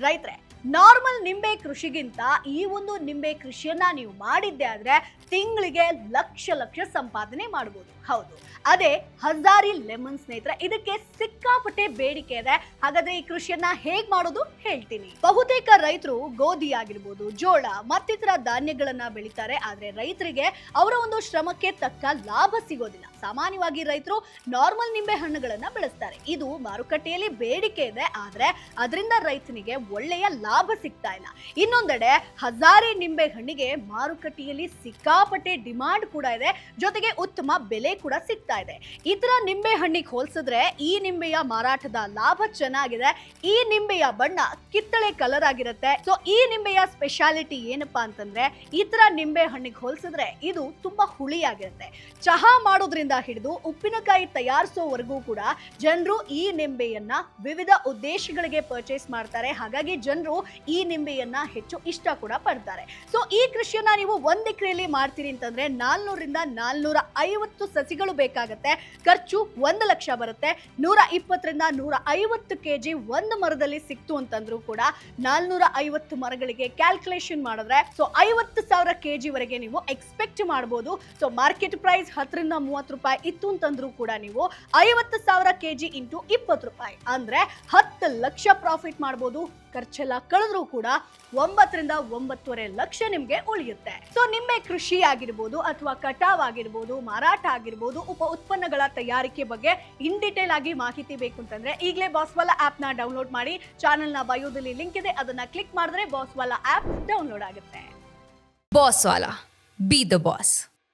ರೈತರೆ, normal ನಿಂಬೆ ಕೃಷಿಗಿಂತ ಈ ಒಂದು ನಿಂಬೆ ಕೃಷಿಯನ್ನ ನೀವು ಮಾಡಿದ್ದೆ ಆದ್ರೆ ತಿಂಗಳಿಗೆ ಲಕ್ಷ ಲಕ್ಷ ಸಂಪಾದನೆ ಮಾಡಬಹುದು. ಹೌದು, ಅದೇ ಹಜಾರಿ ಲೆಮನ್ ಸ್ನೇಹಿತರೆ. ಇದಕ್ಕೆ ಸಿಕ್ಕಾಪಟ್ಟೆ ಬೇಡಿಕೆ ಇದೆ. ಹಾಗಾದ್ರೆ ಈ ಕೃಷಿಯನ್ನ ಹೇಗ್ ಮಾಡೋದು ಹೇಳ್ತೀನಿ. ಬಹುತೇಕ ರೈತರು ಗೋಧಿ ಆಗಿರ್ಬೋದು, ಜೋಳ ಮತ್ತಿತರ ಧಾನ್ಯಗಳನ್ನ ಬೆಳಿತಾರೆ. ಆದ್ರೆ ರೈತರಿಗೆ ಅವರ ಒಂದು ಶ್ರಮಕ್ಕೆ ತಕ್ಕ ಲಾಭ ಸಿಗೋದಿಲ್ಲ. ಸಾಮಾನ್ಯವಾಗಿ ರೈತರು ನಾರ್ಮಲ್ ನಿಂಬೆ ಹಣ್ಣುಗಳನ್ನ ಬೆಳೆಸ್ತಾರೆ. ಇದು ಮಾರುಕಟ್ಟೆಯಲ್ಲಿ ಬೇಡಿಕೆ ಇದೆ, ಆದ್ರೆ ಅದರಿಂದ ರೈತನಿಗೆ ಒಳ್ಳೆಯ ಲಾಭ ಸಿಗ್ತಾ ಇಲ್ಲ. ಇನ್ನೊಂದೆಡೆ ಹಜಾರಿ ನಿಂಬೆ ಹಣ್ಣಿಗೆ ಮಾರುಕಟ್ಟೆಯಲ್ಲಿ ಸಿಕ್ಕಾಪಟ್ಟೆ ಡಿಮಾಂಡ್ ಕೂಡ ಇದೆ, ಜೊತೆಗೆ ಉತ್ತಮ ಬೆಲೆ ಕೂಡ ಸಿಗ್ತಾ ಇದೆ. ಇತರ ನಿಂಬೆ ಹಣ್ಣಿಗೆ ಹೋಲಿಸಿದ್ರೆ ಈ ನಿಂಬೆಯ ಮಾರಾಟದ ಲಾಭ ಚೆನ್ನಾಗಿದೆ. ಈ ನಿಂಬೆಯ ಬಣ್ಣ ಕಿತ್ತಳೆ ಕಲರ್ ಆಗಿರುತ್ತೆ. ಸೊ ಈ ನಿಂಬೆಯ ಸ್ಪೆಷಾಲಿಟಿ ಏನಪ್ಪಾ ಅಂತಂದ್ರೆ, ಇತರ ನಿಂಬೆ ಹಣ್ಣಿಗೆ ಹೋಲಿಸಿದ್ರೆ ಇದು ತುಂಬಾ ಹುಳಿಯಾಗಿರುತ್ತೆ. ಚಹಾ ಮಾಡೋದ್ರಿಂದ ಹಿಡಿದು ಉಪ್ಪಿನಕಾಯಿ ತಯಾರಿಸೋವರೆಗೂ ಕೂಡ ಜನರು ಈ ನಿಂಬೆಯನ್ನ ವಿವಿಧ ಉದ್ದೇಶಗಳಿಗೆ ಪರ್ಚೇಸ್ ಮಾಡ್ತಾರೆ. ಹಾಗಾಗಿ ಜನರು ಈ ನಿಂಬೆಯನ್ನ ಹೆಚ್ಚು ಇಷ್ಟ ಕೂಡ ಪಡ್ತಾರೆ. ಸೊ ಈ ಕೃಷಿಯನ್ನ ನೀವು 1 ಎಕರೆಯಲ್ಲಿ ಮಾಡ್ತೀರಿ ಅಂತಂದ್ರೆ 400 ರಿಂದ 450 ಸಸಿಗಳು ಬೇಕಾಗುತ್ತೆ. ಖರ್ಚು 1 ಲಕ್ಷ ಬರುತ್ತೆ. 120 ರಿಂದ 150 ಕೆಜಿ ಒಂದು ಮರದಲ್ಲಿ ಸಿಕ್ತು ಅಂತಂದ್ರೂ ಕೂಡ 450 ಮರಗಳಿಗೆ ಕ್ಯಾಲ್ಕುಲೇಷನ್ ಮಾಡಿದ್ರೆ ಸೊ 50,000 ಕೆಜಿ ವರೆಗೆ ನೀವು ಎಕ್ಸ್ಪೆಕ್ಟ್ ಮಾಡಬಹುದು. ಸೊ ಮಾರ್ಕೆಟ್ ಪ್ರೈಸ್ 10 ರಿಂದ 30 ರೂಪಾಯಿ ಇತ್ತು ಅಂತಂದ್ರೂ ಕೂಡ ನೀವು 50,000 ಕೆಜಿ ಇಂಟು 20 ರೂಪಾಯಿ ಅಂದ್ರೆ 10 ಲಕ್ಷ ಪ್ರಾಫಿಟ್ ಮಾಡಬಹುದು. ಖರ್ಚೆಲ್ಲ ಕಳೆದ್ರೂ ಕೂಡ 9 ರಿಂದ 9.5 ಲಕ್ಷ ನಿಮ್ಗೆ ಉಳಿಯುತ್ತೆ. ಸೊ ನಿಂಬೆ ಕೃಷಿ ಆಗಿರ್ಬೋದು ಅಥವಾ ಕಟಾವ್ ಆಗಿರ್ಬೋದು, ಮಾರಾಟ ಆಗಿರ್ಬೋದು, ಉಪ ಉತ್ಪನ್ನಗಳ ತಯಾರಿಕೆ ಬಗ್ಗೆ ಇನ್ ಡೀಟೇಲ್ ಆಗಿ ಮಾಹಿತಿ ಬೇಕು ಅಂತಂದ್ರೆ ಈಗಲೇ ಬಾಸ್ವಾಲಾ ಆಪ್ ನ ಡೌನ್ಲೋಡ್ ಮಾಡಿ. ಚಾನೆಲ್ ನ ಬಯೋದಲ್ಲಿ ಲಿಂಕ್ ಇದೆ, ಅದನ್ನ ಕ್ಲಿಕ್ ಮಾಡಿದ್ರೆ ಬಾಸ್ವಾಲಾ ಆಪ್ ಡೌನ್ಲೋಡ್ ಆಗುತ್ತೆ. ಬಾಸ್ವಾಲಾ, ಬಿ ದ ಬಾಸ್.